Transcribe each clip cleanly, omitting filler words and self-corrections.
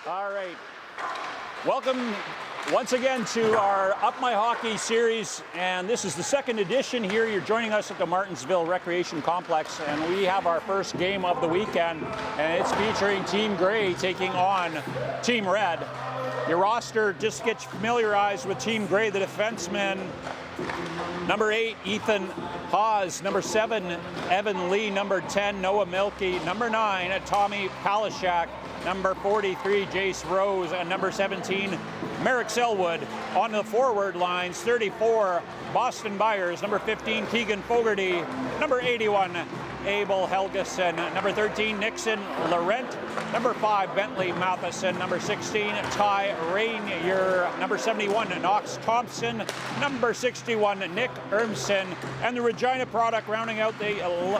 All right. Welcome once again to our Up My Hockey series, and this is the second edition here. You're joining us at the Martensville Recreation Complex, and we have our first game of the weekend, and it's featuring Team Gray taking on Team Red. Your roster just gets familiarized with Team Gray, the defensemen. Number 8, Ethan Haas. Number 7, Evan Lee. Number 10, Noah Milkey. Number 9, Tommy Palashak. Number 43, Jace Rose. And number 17, Merrick Selwood. On the forward lines, 34, Boston Byers. Number 15, Keegan Fogarty. Number 81, Abel Helgeson. Number 13, Nixon Laurent. Number 5, Bentley Matheson. Number 16, Ty Rainier. Number 71, Knox Thompson. Number 61, Nick Ermson. And the Regina product rounding out the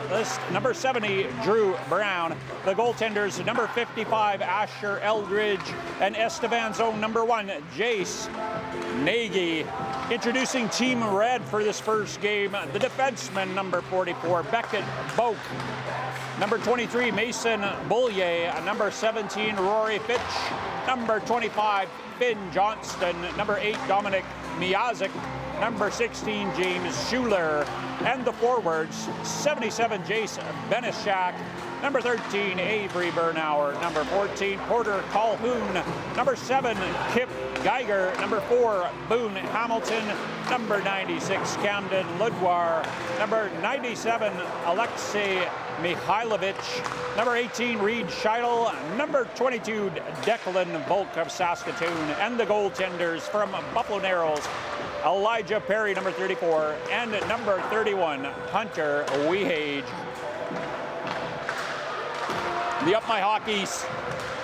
list, number 70, Drew Brown. The goaltenders, number 55, Asher Eldridge. And Esteban's own number 1, Jace Nagy. Introducing Team Red for this first game, the defenseman, number 44, Beckett Boak. Number 23, Mason Boulier. Number 17, Rory Fitch. Number 25, Finn Johnston. Number 8, Dominic Miazik. Number 16, James Schuler. And the forwards, 77, Jace Benishak. Number 13, Avery Bernauer. Number 14, Porter Calhoun. Number 7, Kip Geiger. Number 4, Boone Hamilton. Number 96, Camden Ludwar. Number 97, Alexei Mihailovich. Number 18, Reed Scheidel. Number 22, Declan Volk of Saskatoon. And the goaltenders from Buffalo Narrows, Elijah Perry, number 34, and number 31, Hunter Wehage. The Up My Hockey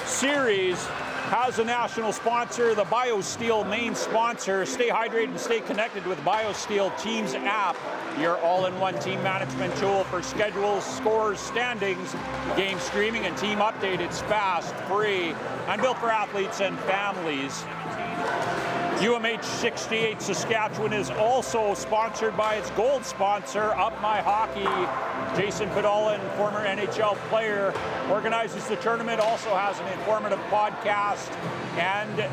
series has a national sponsor, the BioSteel main sponsor. Stay hydrated and stay connected with BioSteel Teams app, your all-in-one team management tool for schedules, scores, standings, game streaming, and team update. It's fast, free, and built for athletes and families. UMH-68 Saskatchewan is also sponsored by its gold sponsor, Up My Hockey. Jason Podolin, former NHL player, organizes the tournament, also has an informative podcast and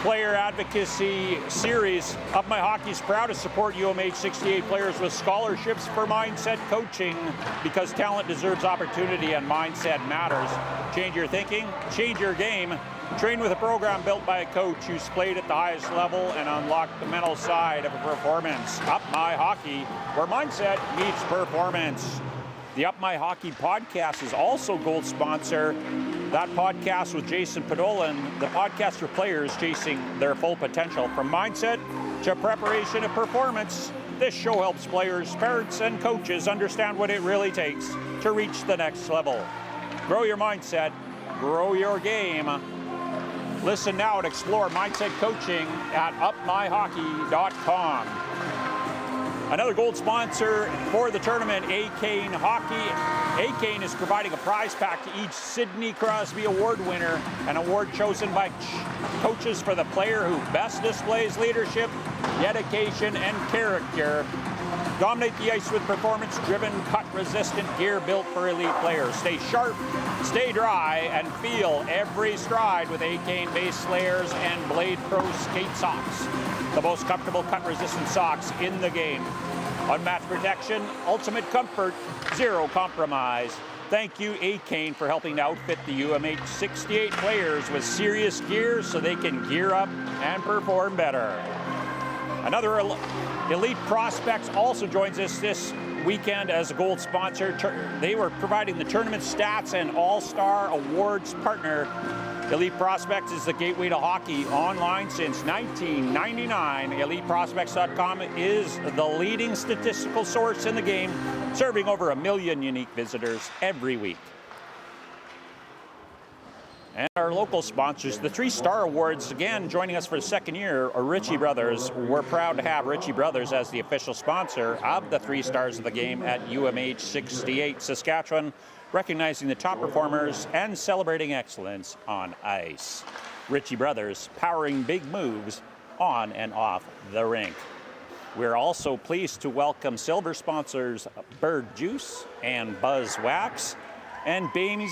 player advocacy series. Up My Hockey is proud to support UMH-68 players with scholarships for mindset coaching, because talent deserves opportunity and mindset matters. Change your thinking, change your game. Train with a program built by a coach who's played at the highest level and unlocked the mental side of a performance. Up My Hockey, where mindset meets performance. The Up My Hockey podcast is also gold sponsor. That podcast with Jason Podolin, the podcast for players chasing their full potential. From mindset to preparation and performance, this show helps players, parents, and coaches understand what it really takes to reach the next level. Grow your mindset, grow your game. Listen now and explore mindset coaching at upmyhockey.com. Another gold sponsor for the tournament, A-Kane Hockey. A-Kane is providing a prize pack to each Sidney Crosby Award winner, an award chosen by coaches for the player who best displays leadership, dedication, and character. Dominate the ice with performance-driven, cut-resistant gear built for elite players. Stay sharp, stay dry, and feel every stride with A-Kane base layers and Blade Pro skate socks. The most comfortable cut-resistant socks in the game. Unmatched protection, ultimate comfort, zero compromise. Thank you, A-Kane, for helping to outfit the UMH-68 players with serious gear so they can gear up and perform better. Another Elite Prospects also joins us this weekend as a gold sponsor. They were providing the tournament stats and All-Star Awards partner. Elite Prospects is the gateway to hockey online since 1999. EliteProspects.com is the leading statistical source in the game, serving over 1 million unique visitors every week. And our local sponsors, the 3-Star Awards, again joining us for the second year, are Ritchie Brothers. We're proud to have Ritchie Brothers as the official sponsor of the 3 Stars of the Game at UMH-68 Saskatchewan, recognizing the top performers and celebrating excellence on ice. Ritchie Brothers, powering big moves on and off the rink. We're also pleased to welcome silver sponsors Bird Juice and Buzz Wax, and Bames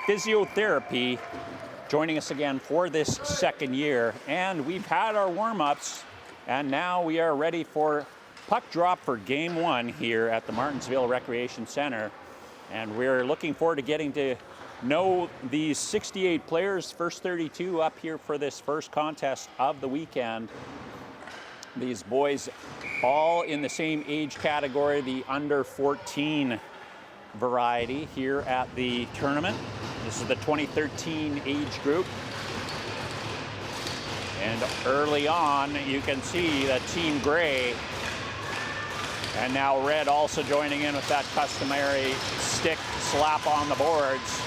Physiotherapy joining us again for this second year. And we've had our warm-ups, and now we are ready for puck drop for game one here at the Martensville Recreation Center. And we're looking forward to getting to know these 68 players, first 32 up here for this first contest of the weekend. These boys all in the same age category, the under 14 variety here at the tournament. This is the 2013 age group. And early on, you can see that Team Gray, and now Red also joining in with that customary stick slap on the boards.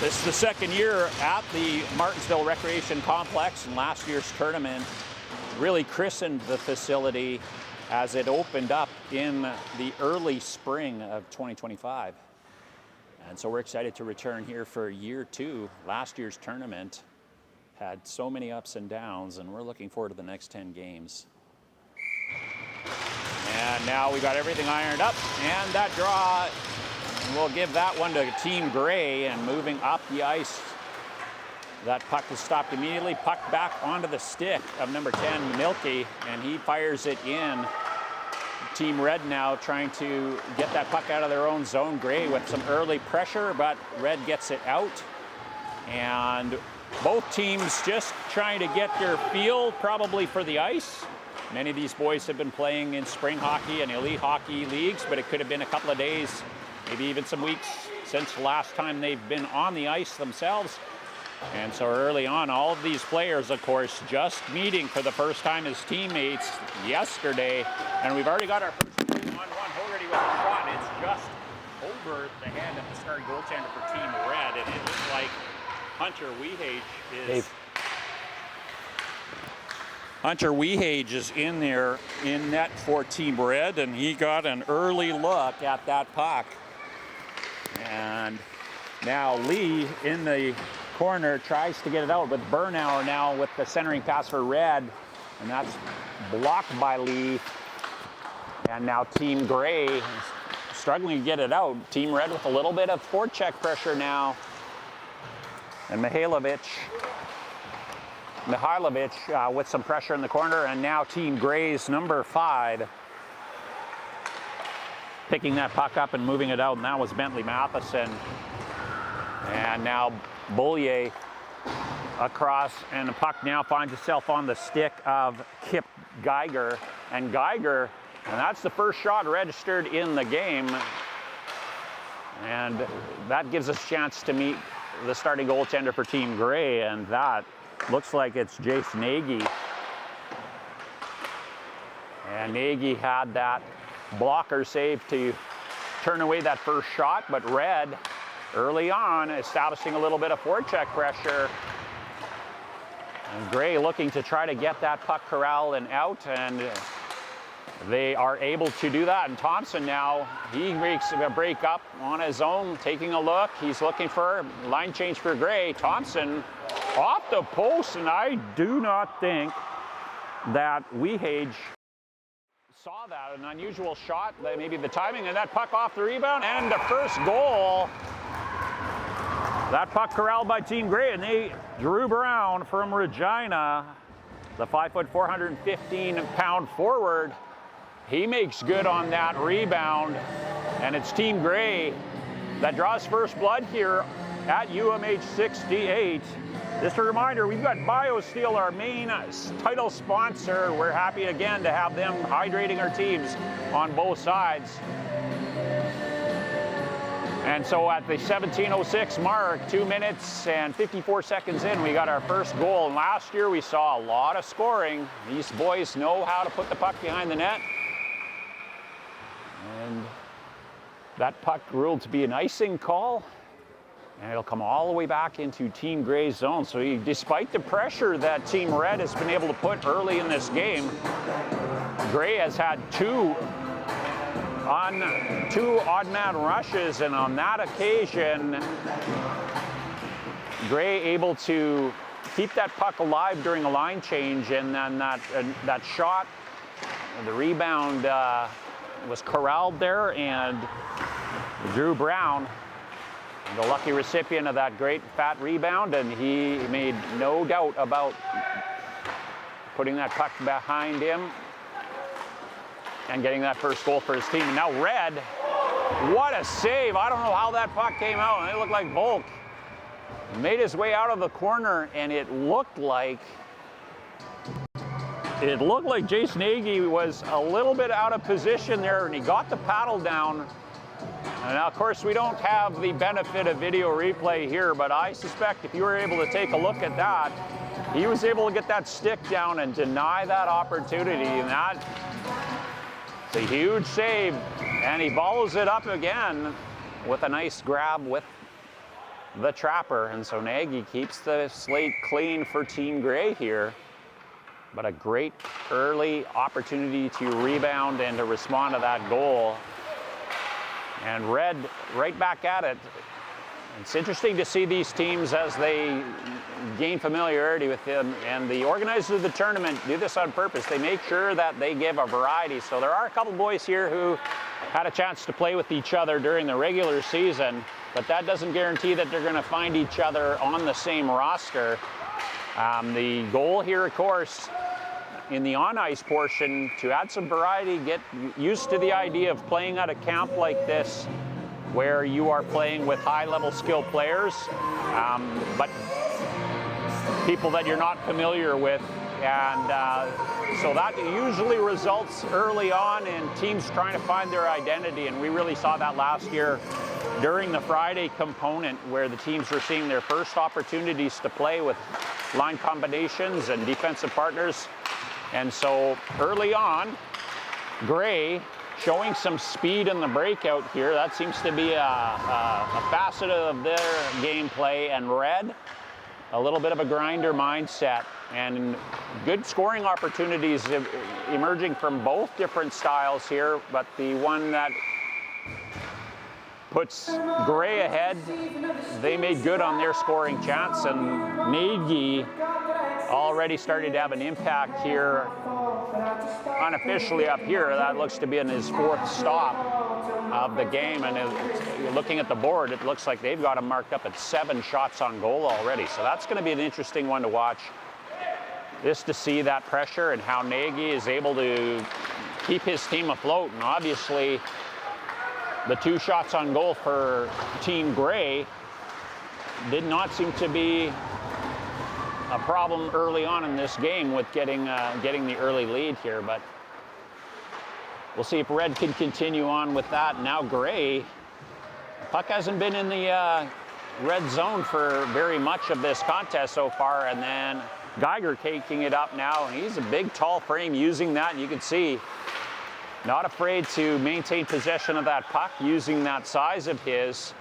This is the second year at the Martensville Recreation Complex, and last year's tournament really christened the facility as it opened up in the early spring of 2025. And so we're excited to return here for year two. Last year's tournament had so many ups and downs, and we're looking forward to the next 10 games. And now we got everything ironed up, and that draw, we'll give that one to Team Gray. And moving up the ice, that puck is stopped immediately. Puck back onto the stick of number 10, Milky, and he fires it in. Team Red now trying to get that puck out of their own zone. Gray with some early pressure, but Red gets it out. And both teams just trying to get their feel probably for the ice. Many of these boys have been playing in spring hockey and elite hockey leagues, but it could have been a couple of days, maybe even some weeks since the last time they've been on the ice themselves. And so early on, all of these players, of course, just meeting for the first time as teammates yesterday. And we've already got our first 1-1 Hogarty with a shot. It's just over the head of the starting goaltender for Team Red. And it looks like Hunter Wehage is in there in net for Team Red, and he got an early look at that puck. And now Lee in the corner tries to get it out, with Bernauer now with the centering pass for Red, and that's blocked by Lee. And now Team Gray is struggling to get it out. Team Red with a little bit of forecheck pressure now. And Mihailovic with some pressure in the corner, and now Team Gray's number 5 picking that puck up and moving it out, and that was Bentley Matheson. And now Beaulier across, and the puck now finds itself on the stick of Kip Geiger. And that's the first shot registered in the game. And that gives us a chance to meet the starting goaltender for Team Gray, and that looks like it's Jace Nagy. And Nagy had that blocker save to turn away that first shot, but Red early on establishing a little bit of forecheck pressure. And Gray looking to try to get that puck corralled and out, and they are able to do that. And Thompson now, he makes a break up on his own, taking a look. He's looking for a line change for Gray. Thompson off the post, and I do not think that Wehage saw that. An unusual shot, maybe the timing, and that puck off the rebound, and the first goal. That puck corralled by Team Gray, and Drew Brown from Regina, the 5'4", 415-pound forward. He makes good on that rebound, and it's Team Gray that draws first blood here at UMH-68. Just a reminder, we've got BioSteel, our main title sponsor. We're happy again to have them hydrating our teams on both sides. And so at the 17:06 mark, 2 minutes and 54 seconds in, we got our first goal. And last year we saw a lot of scoring. These boys know how to put the puck behind the net. And that puck ruled to be an icing call. And it'll come all the way back into Team Gray's zone. So despite the pressure that Team Red has been able to put early in this game, Gray has had two odd man rushes, and on that occasion, Gray able to keep that puck alive during a line change, and then that shot, the rebound was corralled there, and Drew Brown The lucky recipient of that great fat rebound, and he made no doubt about putting that puck behind him and getting that first goal for his team. And now Red, what a save. I don't know how that puck came out, and it looked like Volk made his way out of the corner, and it looked like Jason Nagy was a little bit out of position there, and he got the paddle down. And now, of course, we don't have the benefit of video replay here, but I suspect if you were able to take a look at that, he was able to get that stick down and deny that opportunity, and that's a huge save. And he follows it up again with a nice grab with the trapper. And so Nagy keeps the slate clean for Team Grey here. But a great early opportunity to rebound and to respond to that goal. And Red right back at it. It's interesting to see these teams as they gain familiarity with them, and the organizers of the tournament do this on purpose. They make sure that they give a variety. So there are a couple boys here who had a chance to play with each other during the regular season, but that doesn't guarantee that they're going to find each other on the same roster. The goal here, of course, in the on-ice portion, to add some variety, get used to the idea of playing at a camp like this, where you are playing with high-level skill players, but people that you're not familiar with. And so that usually results early on in teams trying to find their identity. And we really saw that last year during the Friday component, where the teams were seeing their first opportunities to play with line combinations and defensive partners. And so early on, Grey showing some speed in the breakout here. That seems to be a facet of their gameplay. And Red, a little bit of a grinder mindset, and good scoring opportunities emerging from both different styles here. But the one that puts Grey ahead, they made good on their scoring chance, and Nagy already started to have an impact here unofficially up here. That looks to be in his fourth stop of the game, and looking at the board, it looks like they've got him marked up at 7 shots on goal already. So that's going to be an interesting one to watch, just to see that pressure and how Nagy is able to keep his team afloat. And obviously the 2 shots on goal for Team Grey did not seem to be a problem early on in this game with getting the early lead here, but we'll see if Red can continue on with that. Now Grey, puck hasn't been in the red zone for very much of this contest so far, and then Geiger taking it up now, and he's a big tall frame using that, and you can see not afraid to maintain possession of that puck using that size of his.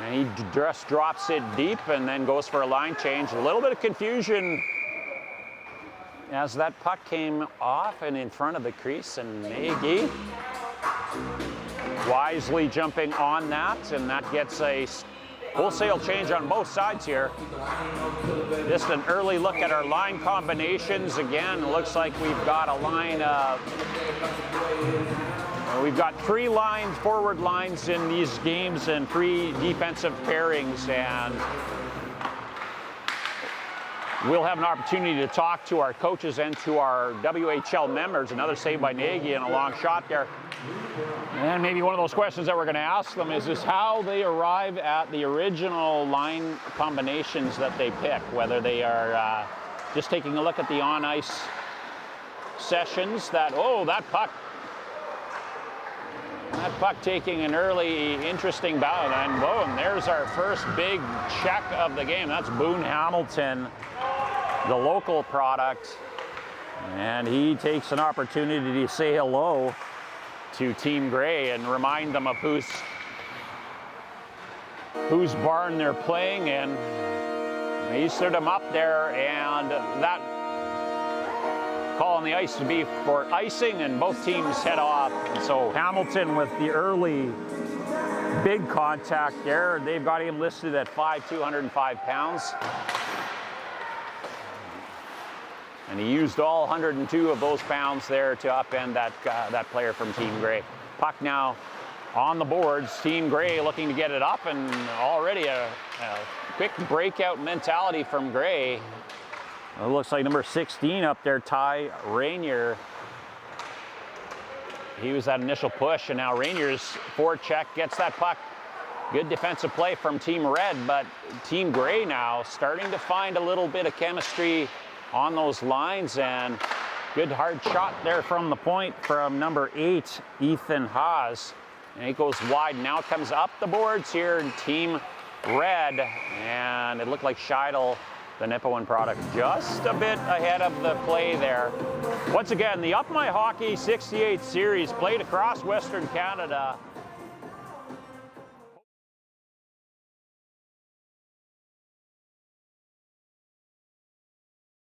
And he just drops it deep and then goes for a line change. A little bit of confusion as that puck came off and in front of the crease, and Nagy wisely jumping on that, and that gets a wholesale change on both sides here. Just an early look at our line combinations. Again, looks like we've got a line of we've got 3 lines, forward lines in these games, and 3 defensive pairings, and we'll have an opportunity to talk to our coaches and to our WHL members. Another save by Nagy and a long shot there. And maybe one of those questions that we're going to ask them is how they arrive at the original line combinations that they pick, whether they are just taking a look at the on-ice sessions that, oh, that puck taking an early interesting bout, and boom, there's our first big check of the game. That's Boone Hamilton, the local product, and he takes an opportunity to say hello to Team Grey and remind them of whose barn they're playing in. He stood him up there, and that call on the ice to be for icing, and both teams head off. And so Hamilton with the early big contact there. They've got him listed at 5'2", 205 pounds. And he used all 102 of those pounds there to upend that player from Team Grey. Puck now on the boards. Team Gray looking to get it up, and already a quick breakout mentality from Gray. It looks like number 16 up there, Ty Rainier. He was that initial push, and now Rainier's forecheck gets that puck. Good defensive play from Team Red, but Team Gray now starting to find a little bit of chemistry on those lines, and good hard shot there from the point from number 8, Ethan Haas. And it goes wide. Now it comes up the boards here in Team Red, and it looked like Scheidel, the Nipawin product, just a bit ahead of the play there. Once again, the Up My Hockey 68 series played across Western Canada.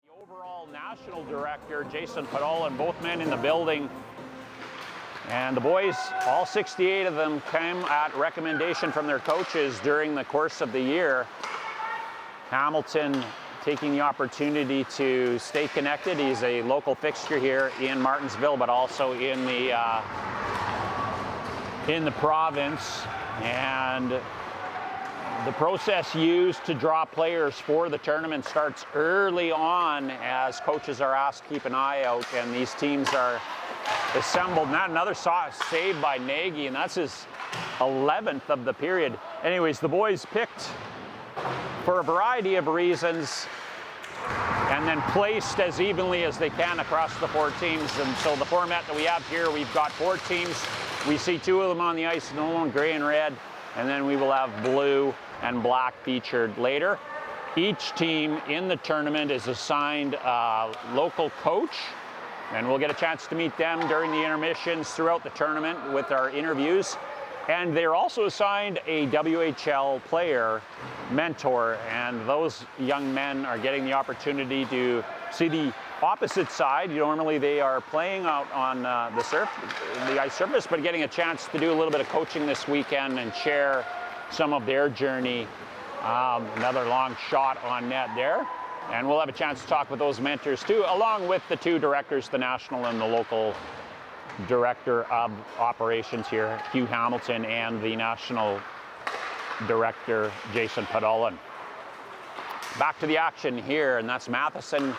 The overall national director, Jason Podolin, both men in the building. And the boys, all 68 of them, came at recommendation from their coaches during the course of the year. Hamilton taking the opportunity to stay connected. He's a local fixture here in Martensville, but also in the province. And the process used to draw players for the tournament starts early on, as coaches are asked to keep an eye out, and these teams are assembled. Now another save by Nagy, and that's his 11th of the period. Anyways, the boys picked for a variety of reasons and then placed as evenly as they can across the 4 teams. And so the format that we have here, we've got 4 teams. We see 2 of them on the ice, Nolan, gray and red, and then we will have blue and black featured later. Each team in the tournament is assigned a local coach, and we'll get a chance to meet them during the intermissions throughout the tournament with our interviews. And they're also assigned a WHL player mentor, and those young men are getting the opportunity to see the opposite side. Normally they are playing out on the ice surface, but getting a chance to do a little bit of coaching this weekend and share some of their journey. Another long shot on net there. And we'll have a chance to talk with those mentors too, along with the 2 directors, the national and the local director of operations here, Hugh Hamilton, and the national director, Jason Podolin. Back to the action here, and that's Matheson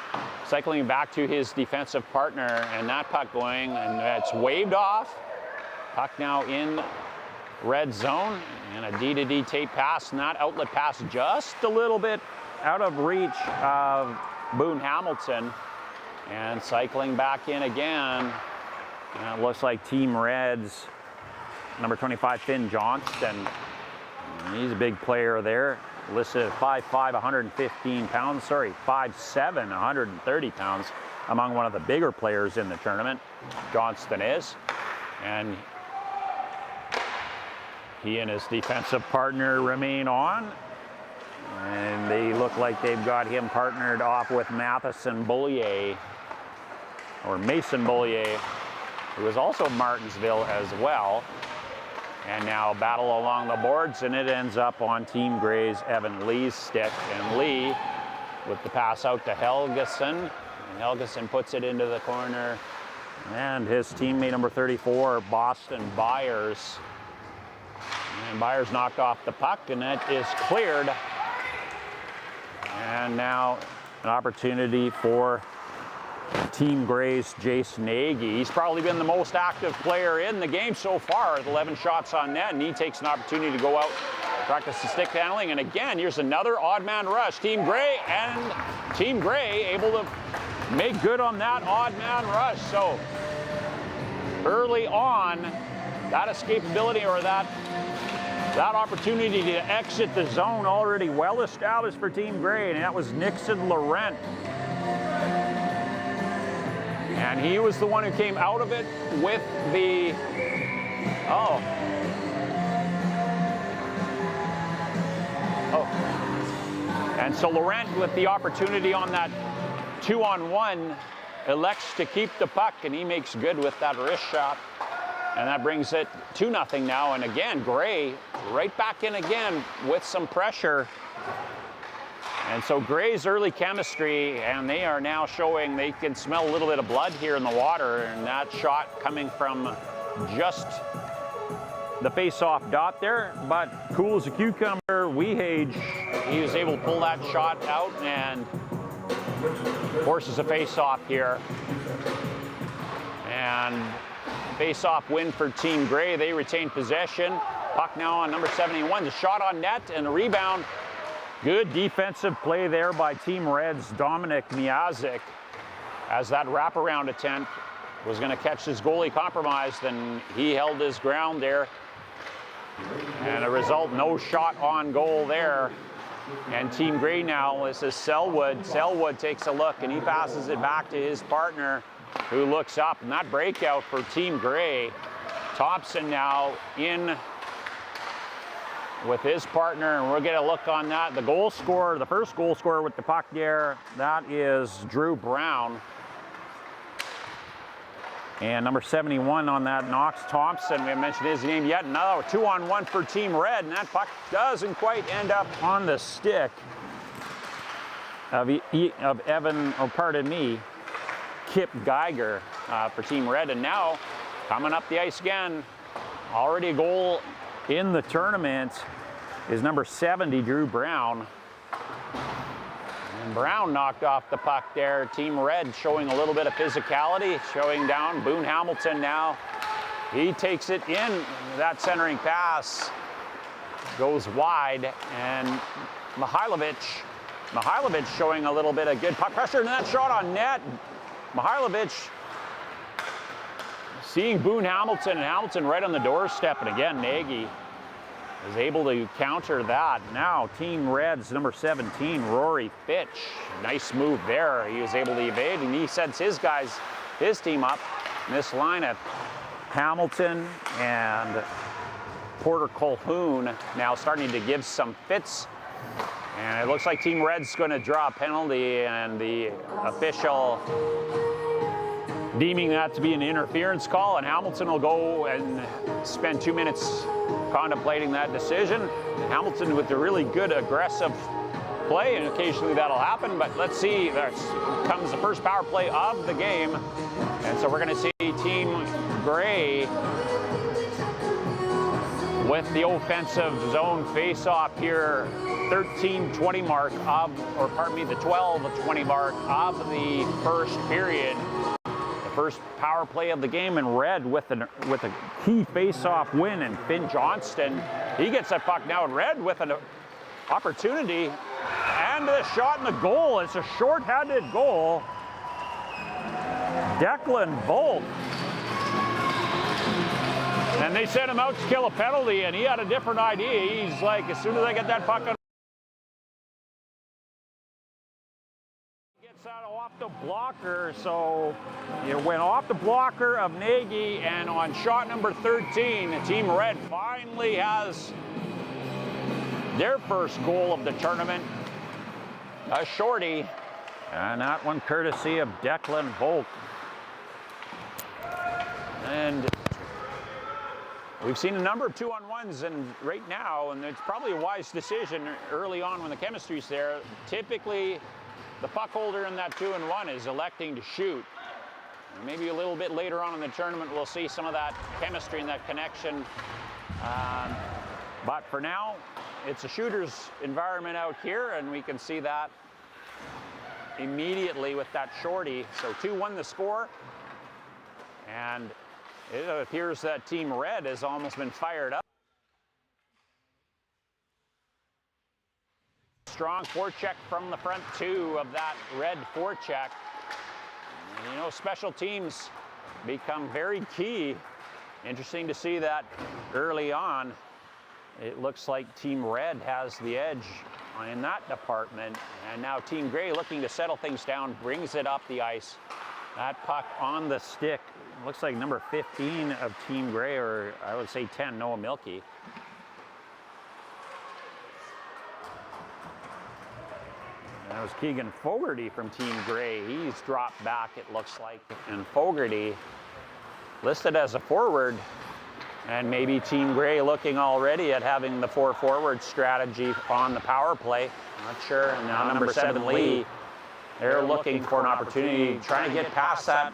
cycling back to his defensive partner, and that puck going, and it's waved off. Puck now in red zone, and a D-to-D tape pass, and that outlet pass just a little bit out of reach of Boone Hamilton, and cycling back in again. And it looks like Team Red's number 25, Finn Johnston. He's a big player there, listed at 5'5", 115 pounds, 5'7", 130 pounds, among one of the bigger players in the tournament. Johnston is. And he and his defensive partner remain on. And they look like they've got him partnered off with Matheson Bollier, or Mason Bollier, who is also Martensville as well. And now battle along the boards, and it ends up on Team Gray's Evan Lee's stick. And Lee with the pass out to Helgeson. And Helgeson puts it into the corner. And his teammate number 34, Boston Byers. And Byers knocked off the puck, and that is cleared. And now an opportunity for Team Gray's Jace Nagy. He's probably been the most active player in the game so far, with 11 shots on net, and he takes an opportunity to go out, practice the stick handling. And again, here's another odd man rush. Team Gray able to make good on that odd man rush. So early on, that escapability, or that opportunity to exit the zone already well established for Team Gray, and that was Nixon Laurent. And he was the one who came out of it with the, And so Laurent, with the opportunity on that 2-on-1, elects to keep the puck, and he makes good with that wrist shot. And that brings it 2-0 now. And again, Gray right back in again with some pressure. And so Gray's early chemistry, and they are now showing they can smell a little bit of blood here in the water. And that shot coming from just the face-off dot there, but cool as a cucumber, Wehage, he was able to pull that shot out and forces a face-off here. And face-off win for Team Grey. They retain possession. Puck now on number 71. The shot on net and a rebound. Good defensive play there by Team Red's Dominic Miazik, as that wraparound attempt was going to catch his goalie compromised, and he held his ground there. And a result, no shot on goal there. And Team Grey now, this is Selwood. Selwood takes a look and he passes it back to his partner, who looks up. And that breakout for Team Grey. Thompson now in with his partner, and we'll get a look on that. The goal scorer, the first goal scorer with the puck there, that is Drew Brown. And number 71 on that, Knox Thompson. We haven't mentioned his name yet. Another 2-on-1 for Team Red, and that puck doesn't quite end up on the stick of Kip Geiger for Team Red. And now, coming up the ice again, already a goal in the tournament is number 70, Drew Brown. And Brown knocked off the puck there. Team Red showing a little bit of physicality, showing down. Boone Hamilton now, he takes it in. That centering pass goes wide, and Mihailovic showing a little bit of good puck pressure, and that shot on net. Mihailovic seeing Boone Hamilton, and Hamilton right on the doorstep, and again, Nagy is able to counter that. Now, Team Red's number 17, Rory Fitch. Nice move there. He was able to evade, and he sets his team up in this lineup. Hamilton and Porter Colhoun now starting to give some fits. And it looks like Team Red's going to draw a penalty, and the official deeming that to be an interference call, and Hamilton will go and spend 2 minutes contemplating that decision. Hamilton with a really good aggressive play, and occasionally that'll happen, but let's see. There comes the first power play of the game, and so we're going to see Team Grey with the offensive zone face-off here, 13:20 mark of, or pardon me, the 12:20 mark of the first period. First power play of the game, and Red with a key face-off win, and Finn Johnston, he gets that puck now, and Red with an opportunity, and the shot in the goal. It's a short-handed goal. Declan Volk. And they sent him out to kill a penalty, and he had a different idea. He's like, as soon as I get that puck on, off the blocker, so it went off the blocker of Nagy, and on shot number 13, Team Red finally has their first goal of the tournament, a shorty, and that one courtesy of Declan Volk. And we've seen a number of 2-on-1s, and right now, and it's probably a wise decision early on when the chemistry's there, typically the puck holder in that 2-on-1 is electing to shoot. And maybe a little bit later on in the tournament, we'll see some of that chemistry and that connection. But for now, it's a shooter's environment out here, and we can see that immediately with that shorty. So 2-1 the score, and it appears that Team Red has almost been fired up. Strong forecheck from the front two of that Red forecheck. You know, special teams become very key. Interesting to see that early on. It looks like Team Red has the edge in that department. And now Team Grey, looking to settle things down, brings it up the ice. That puck on the stick. Looks like number 15 of Team Grey, or I would say 10, Noah Milkey. That was Keegan Fogarty from Team Grey. He's dropped back, it looks like. And Fogarty listed as a forward. And maybe Team Grey looking already at having the 4-forward strategy on the power play. Not sure. And now number 7, Lee, they're looking for an opportunity, trying to get past that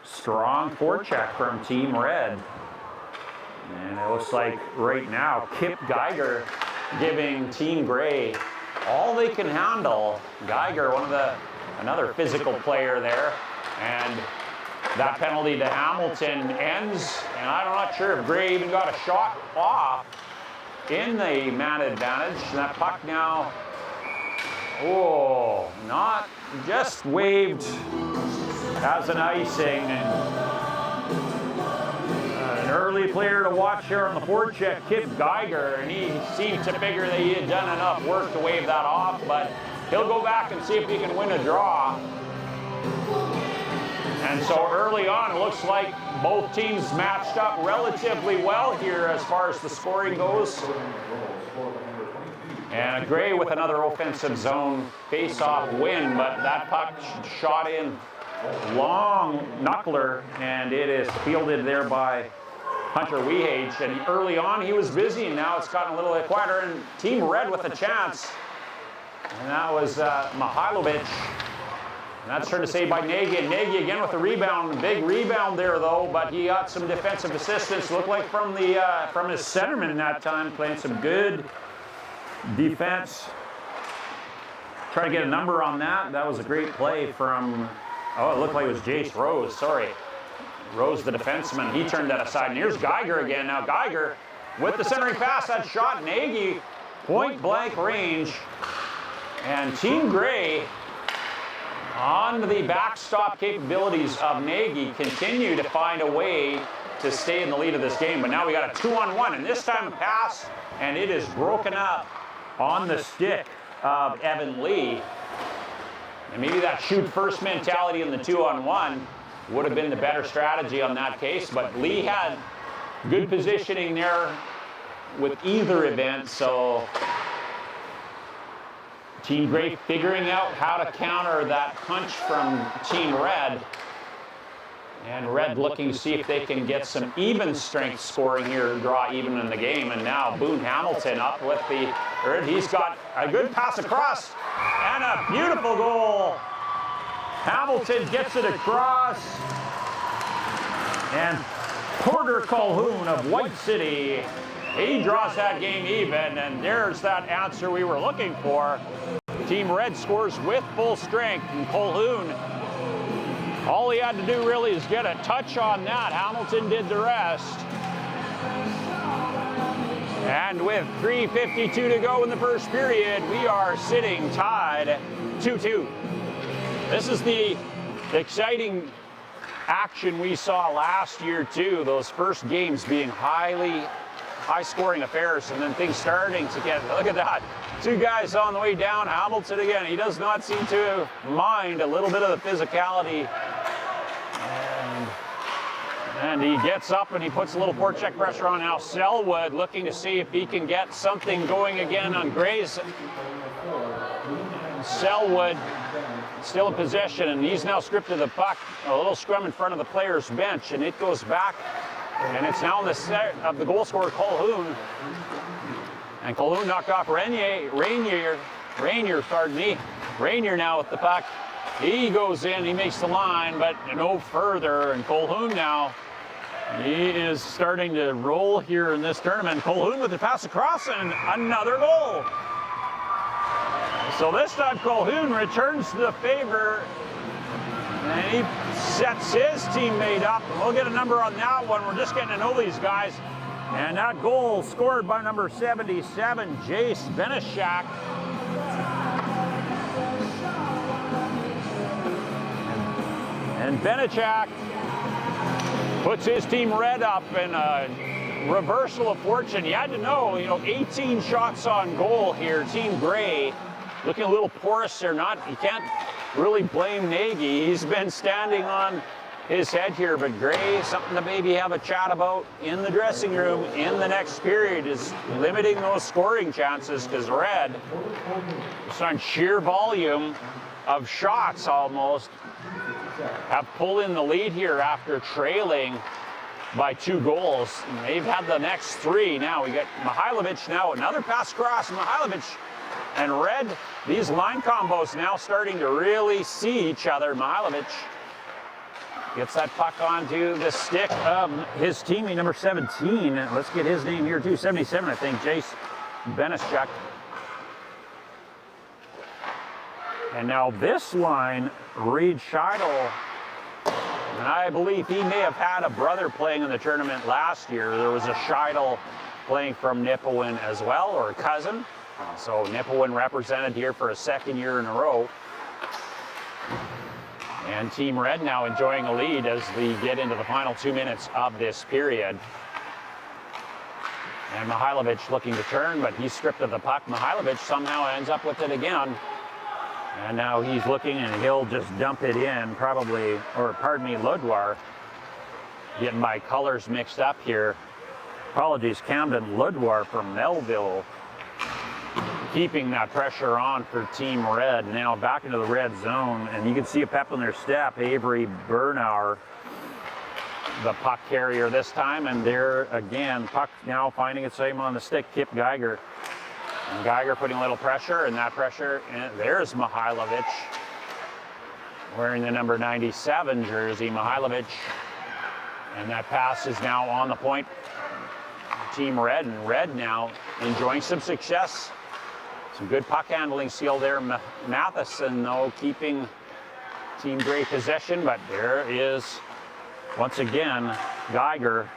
strong forecheck from Team Red. And it looks like right now, Kip Geiger giving Team Gray all they can handle. Geiger, another physical player there. And that penalty to Hamilton ends, and I'm not sure if Gray even got a shot off in the man advantage. And that puck now, oh, not just waved as an icing. And an early player to watch here on the forecheck, Kip Geiger, and he seemed to figure that he had done enough work to wave that off, but he'll go back and see if he can win a draw. And so early on, it looks like both teams matched up relatively well here as far as the scoring goes. And Gray with another offensive zone face-off win, but that puck shot in long knuckler, and it is fielded there by Hunter Wehage. And early on, he was busy, and now it's gotten a little bit quieter. And Team Red with a chance, and that was Mihailovic. And that's turned to save by Nagy, and Nagy again with the rebound. Big rebound there, though, but he got some defensive assistance. Looked like from his centerman that time, playing some good defense. Try to get a number on that. That was a great play from, oh, it looked like it was Jace Rose, sorry. Rose, the defenseman, he turned that aside. And here's Geiger again. Now Geiger with the centering pass, that shot, Nagy, point blank range. And Team Gray, on the backstop capabilities of Nagy, continue to find a way to stay in the lead of this game. But now we got a 2-on-1, and this time a pass, and it is broken up on the stick of Evan Lee. And maybe that shoot first mentality in the 2-on-1 would have been the better strategy on that case, but Lee had good positioning there with either event, so Team Gray figuring out how to counter that punch from Team Red. And Red looking to see if they can get some even strength scoring here and draw even in the game. And now Boone Hamilton up with the, he's got a good pass across and a beautiful goal. Hamilton gets it across. And Porter Colhoun of White City, he draws that game even, and there's that answer we were looking for. Team Red scores with full strength, and Colhoun, all he had to do really is get a touch on that. Hamilton did the rest. And with 3:52 to go in the first period, we are sitting tied 2-2. This is the exciting action we saw last year too, those first games being high-scoring affairs, and then things starting to get, look at that, two guys on the way down. Hamilton again, he does not seem to mind a little bit of the physicality, and he gets up and he puts a little forecheck pressure on. Now Selwood looking to see if he can get something going again on Gray's. Selwood still in possession, and he's now stripped of the puck. A little scrum in front of the player's bench, and it goes back, and it's now in the set of the goal scorer, Colhoun. And Colhoun knocked off Rainier, pardon me. Rainier now with the puck. He goes in, he makes the line, but no further. And Colhoun now, he is starting to roll here in this tournament. Colhoun with the pass across, and another goal. So this time Colhoun returns the favor, and he sets his teammate up. We'll get a number on that one. We're just getting to know these guys. And that goal scored by number 77, Jace Benishak. And Benishak puts his Team Red up in a reversal of fortune. You had to know, 18 shots on goal here. Team Gray looking a little porous there. You can't really blame Nagy. He's been standing on his head here, but Gray, something to maybe have a chat about in the dressing room in the next period, is limiting those scoring chances, because Red, just on sheer volume of shots almost, have pulled in the lead here after trailing by 2 goals. And they've had the next 3. Now we got Mihailovic now, another pass across. Mihailovic and Red, these line combos now starting to really see each other. Mihailovic Gets that puck onto the stick of his teammate, number 17. Let's get his name here too, 77, I think, Jace Benischuk. And now this line, Reed Scheidel, and I believe he may have had a brother playing in the tournament last year. There was a Scheidel playing from Nipawin as well, or a cousin. So Nipawin represented here for a second year in a row. And Team Red now enjoying a lead as we get into the final 2 minutes of this period. And Mihailovic looking to turn, but he's stripped of the puck. Mihailovic somehow ends up with it again. And now he's looking and he'll just dump it in, probably, or pardon me, Ludwar. Getting my colors mixed up here. Apologies, Camden Ludwar from Melville. Keeping that pressure on for Team Red. Now back into the red zone, and you can see a pep in their step. Avery Bernauer, the puck carrier this time, and there again, puck now finding its aim on the stick. Kip Geiger. And Geiger putting a little pressure, and that pressure, and there's Mihailovic wearing the number 97 jersey. Mihailovic, and that pass is now on the point. Team Red, and Red now enjoying some success. Some good puck handling skill there. Matheson, though, keeping Team Gray possession, but there is, once again, Geiger.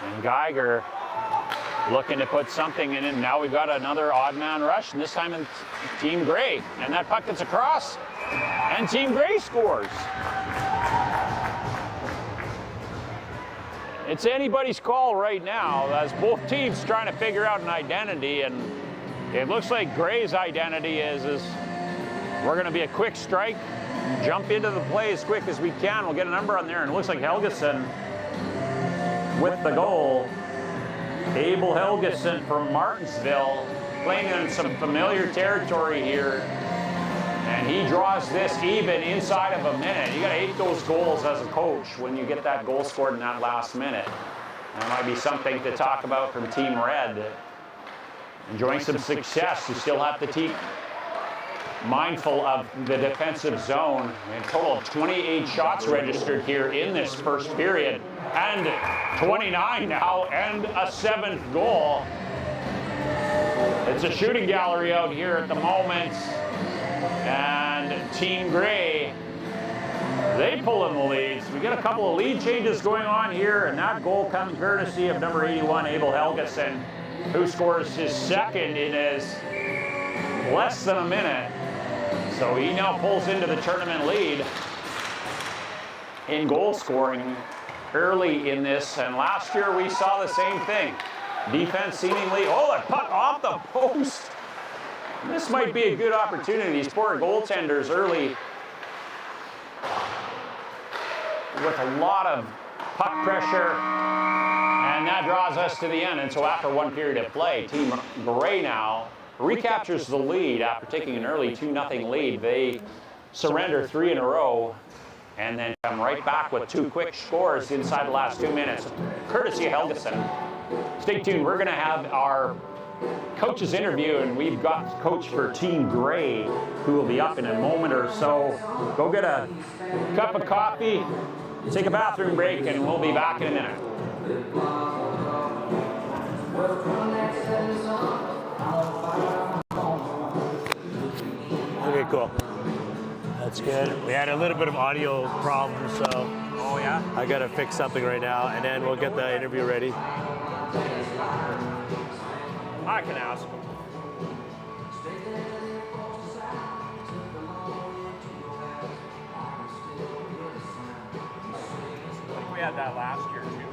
And Geiger looking to put something in it. Now we've got another odd man rush, and this time in Team Gray. And that puck gets across, and Team Gray scores. It's anybody's call right now, as both teams trying to figure out an identity, and it looks like Gray's identity is we're going to be a quick strike, jump into the play as quick as we can. We'll get a number on there, and it looks like Helgeson with the goal. Abel Helgeson from Martensville, playing in some familiar territory here, and he draws this even inside of a minute. You got to hate those goals as a coach when you get that goal scored in that last minute. That might be something to talk about from Team Red. Enjoying some success. You still have to keep mindful of the defensive zone. A total of 28 shots registered here in this first period, and 29 now, and a 7th goal. It's a shooting gallery out here at the moment, and Team Gray, they pull in the leads. We got a couple of lead changes going on here, and that goal comes courtesy of number 81, Abel Helgeson, who scores his second in as less than a minute. So he now pulls into the tournament lead in goal scoring early in this. And last year we saw the same thing. Defense seemingly, a puck off the post. This might be a good opportunity. These poor goaltenders early with a lot of puck pressure. And that draws us to the end. And so after one period of play, Team Gray now recaptures the lead after taking an early 2-0 lead. They surrender 3 in a row and then come right back with 2 quick scores inside the last 2 minutes, courtesy of Helgeson. Stay tuned. We're going to have our coach's interview, and we've got coach for Team Gray who will be up in a moment or so. Go get a cup of coffee, take a bathroom break, and we'll be back in a minute. Okay, cool. That's good. We had a little bit of audio problems, so I gotta fix something right now, and then we'll get the interview ready. I can ask him. I think we had that last year too.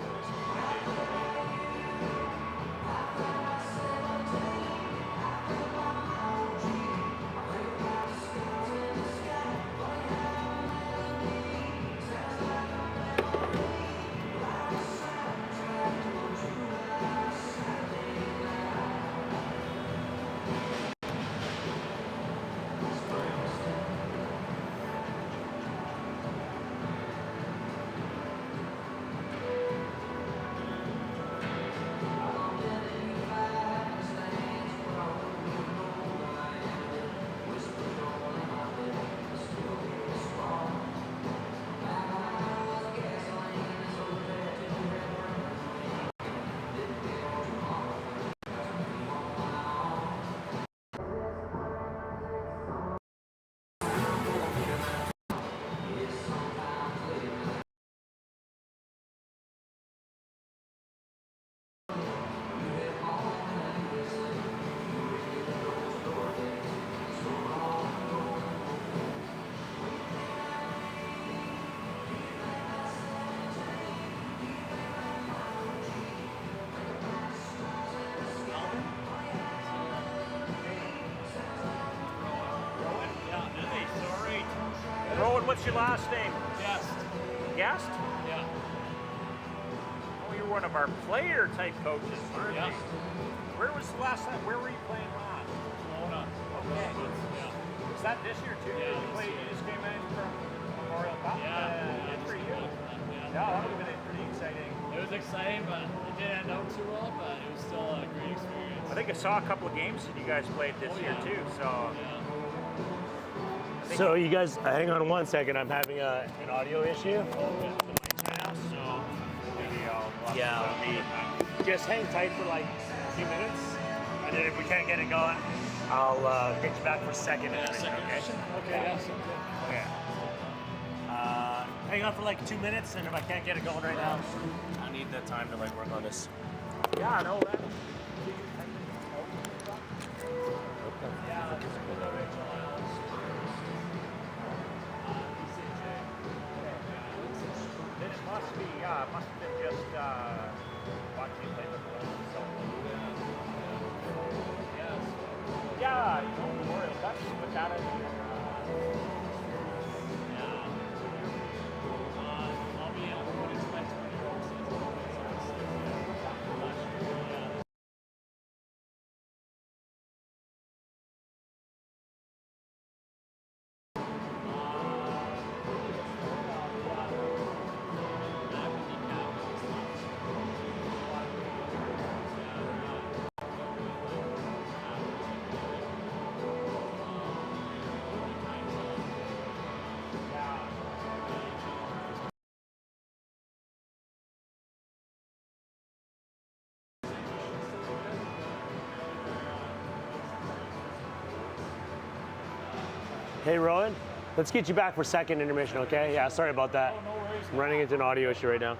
what's your last name? Guest. Guest? Yeah. Oh, you're one of our player type coaches, aren't Yeah. you? Where was the last time? Where were you playing last? Mona. Okay. Yeah. Was that this year too? Yeah, You played. this year. You just came in from Memorial Cup. Good for you. Yeah. Yeah, that would have been pretty exciting. It was exciting, but it didn't end out too well, but it was still a great experience. I think I saw a couple of games that you guys played this year too. So. Yeah. So you guys, hang on one second. I'm having an audio issue. So maybe I'll Just hang tight for like a few minutes, and then if we can't get it going, I'll get you back for second intermission. Okay, yeah, sounds good. Okay. Hang on for like 2 minutes, and if I can't get it going right now, I need the time to like work on this. Yeah, no, that. Then it must be, it must have been just watching you play before. So. Yeah, you know, Memorial Cup, but that is. I'll be in what is my 20-year-old season. Hey, Rowan, let's get you back for second intermission, okay? Yeah, sorry about that. No worries. I'm running into an audio issue right now.